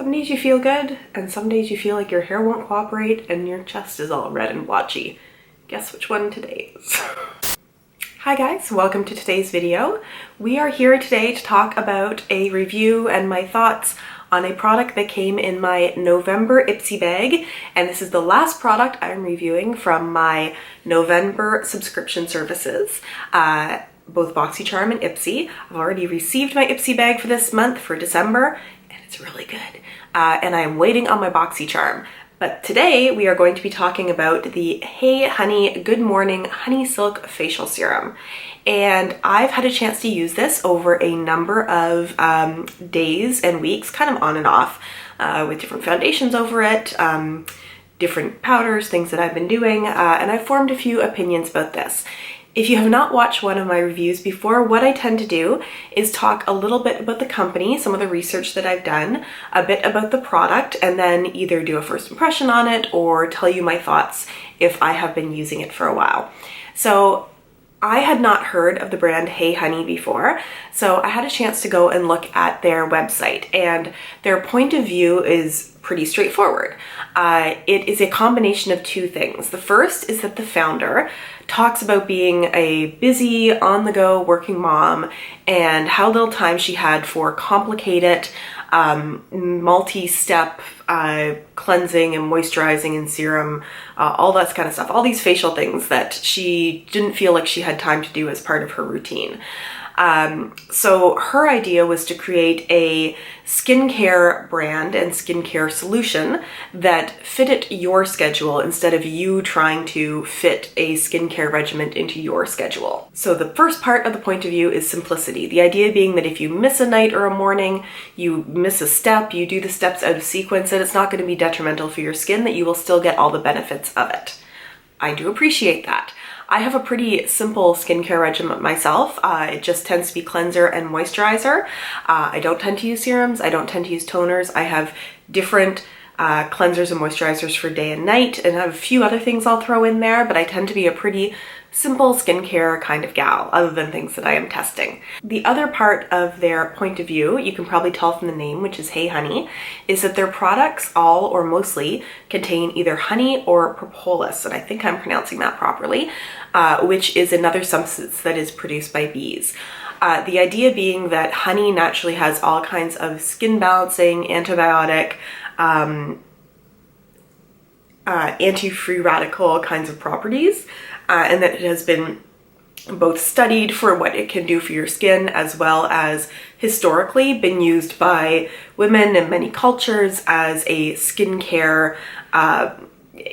Some days you feel good, and some days you feel like your hair won't cooperate and your chest is all red and blotchy. Guess which one today is? Hi guys, welcome to today's video. We are here today to talk about a review and my thoughts on a product that came in my November Ipsy bag, and this is the last product I'm reviewing from my November subscription services. Both BoxyCharm and Ipsy. I've already received my Ipsy bag for this month for December, and it's really good. And I am waiting on my BoxyCharm. But today we are going to be talking about the Hey Honey Good Morning Honey Silk Facial Serum. And I've had a chance to use this over a number of days and weeks, kind of on and off, with different foundations over it, different powders, things that I've been doing, and I've formed a few opinions about this. If you have not watched one of my reviews before, what I tend to do is talk a little bit about the company, some of the research that I've done, a bit about the product, and then either do a first impression on it or tell you my thoughts if I have been using it for a while. So I had not heard of the brand Hey Honey before, so I had a chance to go and look at their website, and their point of view is pretty straightforward. It is a combination of two things. The first is that the founder talks about being a busy, on-the-go working mom and how little time she had for complicated, multi-step cleansing and moisturizing and serum, all that kind of stuff, all these facial things that she didn't feel like she had time to do as part of her routine. So her idea was to create a skincare brand and skincare solution that fitted your schedule instead of you trying to fit a skincare regimen into your schedule. So the first part of the point of view is simplicity. The idea being that if you miss a night or a morning, you miss a step, you do the steps out of sequence, and it's not going to be detrimental for your skin, that you will still get all the benefits of it. I do appreciate that. I have a pretty simple skincare regimen myself. It just tends to be cleanser and moisturizer. I don't tend to use serums. I don't tend to use toners. I have different cleansers and moisturizers for day and night, and I have a few other things I'll throw in there, but I tend to be a pretty simple skincare kind of gal, other than things that I am testing. The other part of their point of view, you can probably tell from the name, which is Hey Honey, is that their products all or mostly contain either honey or propolis, and I think I'm pronouncing that properly, which is another substance that is produced by bees. The idea being that honey naturally has all kinds of skin balancing, antibiotic, anti-free radical kinds of properties, and that it has been both studied for what it can do for your skin, as well as historically been used by women in many cultures as a skincare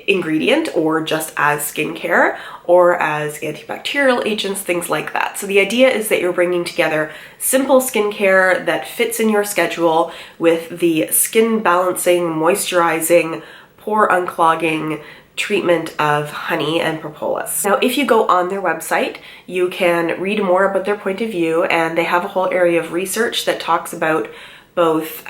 ingredient, or just as skincare, or as antibacterial agents, things like that. So the idea is that you're bringing together simple skincare that fits in your schedule with the skin balancing, moisturizing, pore unclogging treatment of honey and propolis. Now, if you go on their website, you can read more about their point of view, and they have a whole area of research that talks about both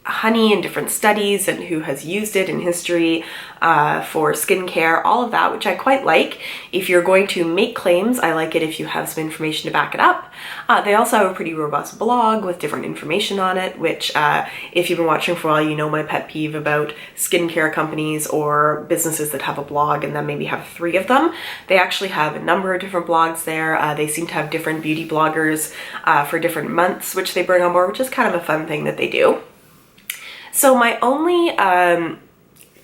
honey and different studies and who has used it in history for skincare, all of that, which I quite like. If you're going to make claims, I like it if you have some information to back it up. They also have a pretty robust blog with different information on it, which if you've been watching for a while, you know my pet peeve about skincare companies or businesses that have a blog and then maybe have 3 of them. They actually have a number of different blogs there. They seem to have different beauty bloggers for different months, which they bring on board, which is kind of a fun thing that they do. So my only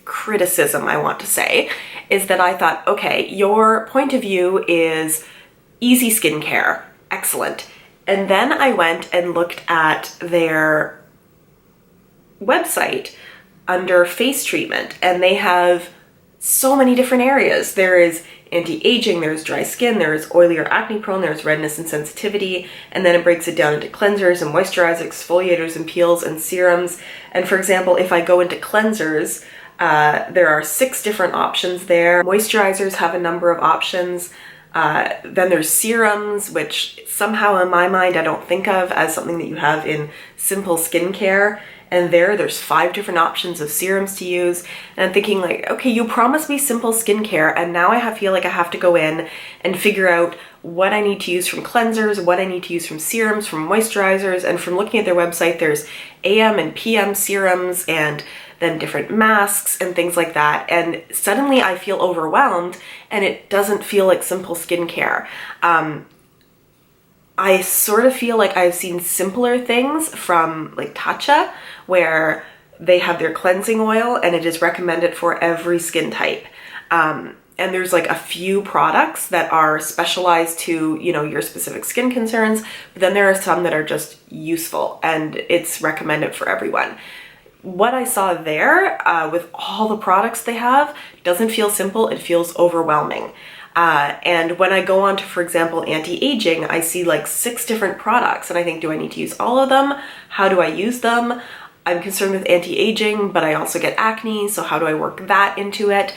criticism, I want to say, is that I thought, okay, your point of view is easy skincare, excellent. And then I went and looked at their website under face treatment, and they have so many different areas. There is anti-aging, there's dry skin, there's oily or acne prone, there's redness and sensitivity, and then it breaks it down into cleansers and moisturizers, exfoliators and peels and serums. And for example, if I go into cleansers, there are 6 different options there. Moisturizers have a number of options. Then there's serums, which somehow in my mind I don't think of as something that you have in simple skincare. And there's 5 different options of serums to use. And I'm thinking like, okay, you promised me simple skincare, and now I feel like I have to go in and figure out what I need to use from cleansers, what I need to use from serums, from moisturizers, and from looking at their website, there's AM and PM serums and then different masks and things like that. And suddenly I feel overwhelmed and it doesn't feel like simple skincare. I sort of feel like I've seen simpler things from like Tatcha, where they have their cleansing oil and it is recommended for every skin type. And there's like a few products that are specialized to, you know, your specific skin concerns, but then there are some that are just useful and it's recommended for everyone. What I saw there with all the products they have doesn't feel simple, it feels overwhelming. And when I go on to, for example, anti-aging, I see like 6 different products and I think, do I need to use all of them? How do I use them? I'm concerned with anti-aging, but I also get acne, so how do I work that into it?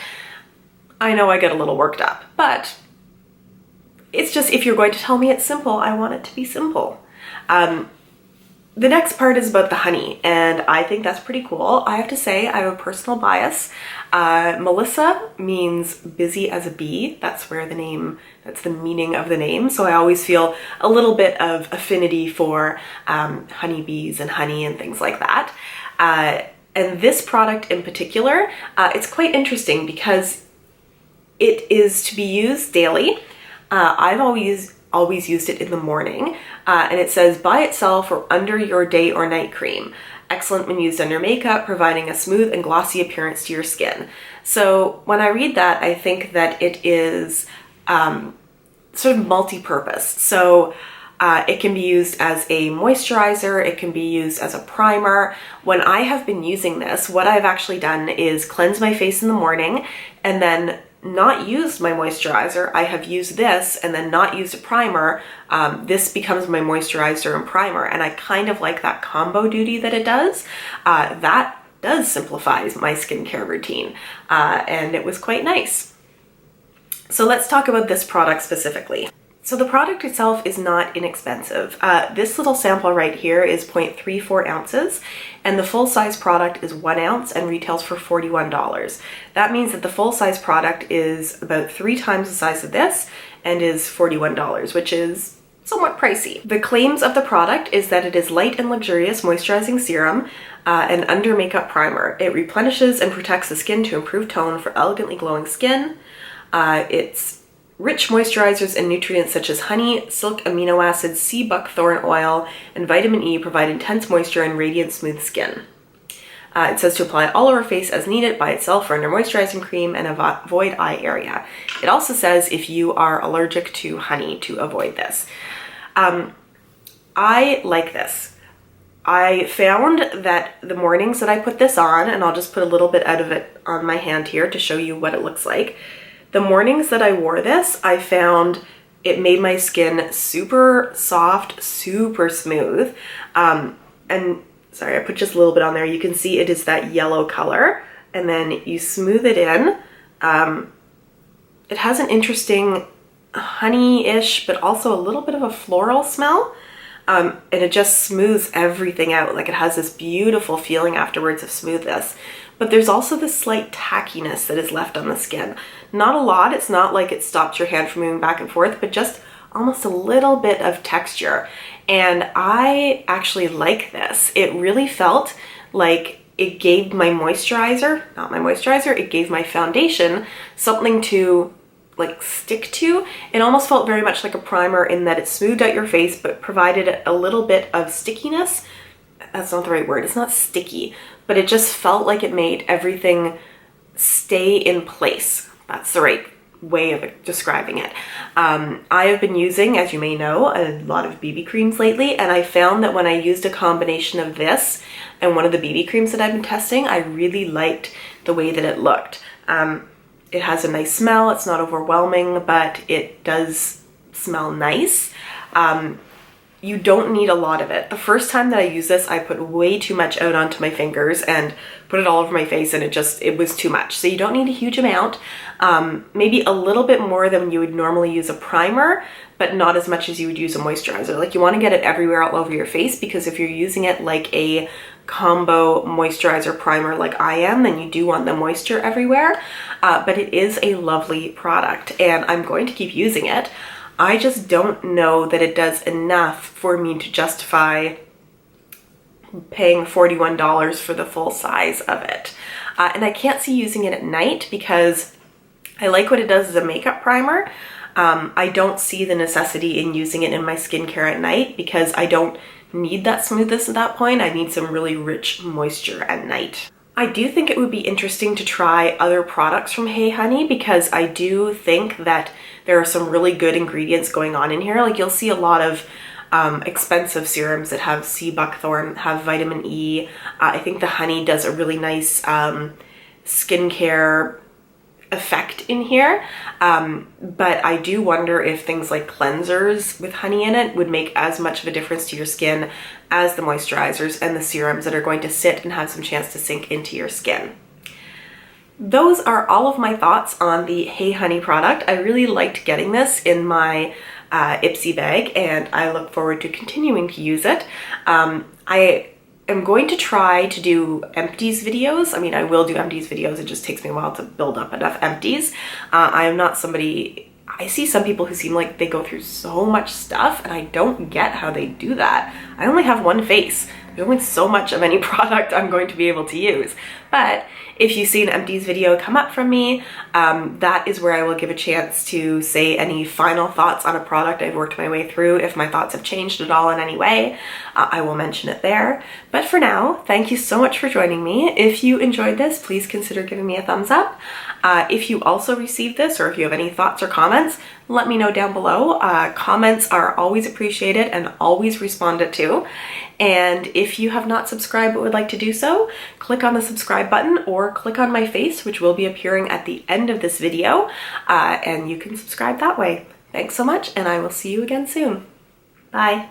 I know I get a little worked up, but it's just, if you're going to tell me it's simple, I want it to be simple. The next part is about the honey, and I think that's pretty cool. I have to say, I have a personal bias. Melissa means busy as a bee. That's where that's the meaning of the name. So I always feel a little bit of affinity for honeybees and honey and things like that. And this product in particular, it's quite interesting because it is to be used daily. I've always used it in the morning, and it says by itself or under your day or night cream. Excellent when used under makeup, providing a smooth and glossy appearance to your skin. So when I read that, I think that it is sort of multi-purpose. So it can be used as a moisturizer, it can be used as a primer. When I have been using this, what I've actually done is cleanse my face in the morning and then not used my moisturizer. I have used this and then not used a primer. This becomes my moisturizer and primer, and I kind of like that combo duty that it does. That does simplify my skincare routine, and it was quite nice. So let's talk about this product specifically. So the product itself is not inexpensive. This little sample right here is 0.34 ounces, and the full-size product is 1 ounce and retails for $41. That means that the full-size product is about 3 times the size of this and is $41, which is somewhat pricey. The claims of the product is that it is light and luxurious moisturizing serum and under makeup primer. It replenishes and protects the skin to improve tone for elegantly glowing skin. It's rich moisturizers and nutrients such as honey, silk amino acids, sea buckthorn oil, and vitamin E provide intense moisture and radiant smooth skin. It says to apply all over face as needed by itself or under moisturizing cream and avoid eye area. It also says if you are allergic to honey to avoid this. I like this. I found that the mornings that I put this on, and I'll just put a little bit out of it on my hand here to show you what it looks like. The mornings that I wore this, I found it made my skin super soft, super smooth. And sorry, I put just a little bit on there. You can see it is that yellow color, and then you smooth it in. It has an interesting honey-ish, but also a little bit of a floral smell. And it just smooths everything out. Like, it has this beautiful feeling afterwards of smoothness. But there's also this slight tackiness that is left on the skin. Not a lot, it's not like it stops your hand from moving back and forth, but just almost a little bit of texture. And I actually like this. It really felt like it gave my moisturizer, not my moisturizer, it gave my foundation something to like stick to. It almost felt very much like a primer in that it smoothed out your face but provided a little bit of stickiness. That's not the right word, it's not sticky, but it just felt like it made everything stay in place. That's the right way of describing it. I have been using, as you may know, a lot of BB creams lately, and I found that when I used a combination of this and one of the BB creams that I've been testing, I really liked the way that it looked. It has a nice smell, it's not overwhelming, but it does smell nice. you don't need a lot of it. The first time that I used this, I put way too much out onto my fingers and put it all over my face, and it was too much. So you don't need a huge amount, maybe a little bit more than you would normally use a primer, but not as much as you would use a moisturizer. Like, you want to get it everywhere all over your face, because if you're using it like a combo moisturizer primer like I am, then you do want the moisture everywhere. But it is a lovely product, and I'm going to keep using it. I just don't know that it does enough for me to justify paying $41 for the full size of it. And I can't see using it at night because I like what it does as a makeup primer. I don't see the necessity in using it in my skincare at night because I don't need that smoothness at that point. I need some really rich moisture at night. I do think it would be interesting to try other products from Hey Honey, because I do think that there are some really good ingredients going on in here. Like, you'll see a lot of expensive serums that have sea buckthorn, have vitamin E. I think the honey does a really nice skincare effect in here, but I do wonder if things like cleansers with honey in it would make as much of a difference to your skin as the moisturizers and the serums that are going to sit and have some chance to sink into your skin. Those are all of my thoughts on the Hey Honey product. I really liked getting this in my Ipsy bag, and I look forward to continuing to use it. I'm going to try to do empties videos. I mean, I will do empties videos. It just takes me a while to build up enough empties. I am not somebody, I see some people who seem like they go through so much stuff, and I don't get how they do that. I only have one face. There's only so much of any product I'm going to be able to use. But if you see an empties video come up from me, that is where I will give a chance to say any final thoughts on a product I've worked my way through. If my thoughts have changed at all in any way, I will mention it there. But for now, thank you so much for joining me. If you enjoyed this, please consider giving me a thumbs up. If you also received this, or if you have any thoughts or comments, let me know down below. Comments are always appreciated and always responded to. And if you have not subscribed but would like to do so, click on the subscribe button or click on my face, which will be appearing at the end of this video, and you can subscribe that way. Thanks so much, and I will see you again soon. Bye.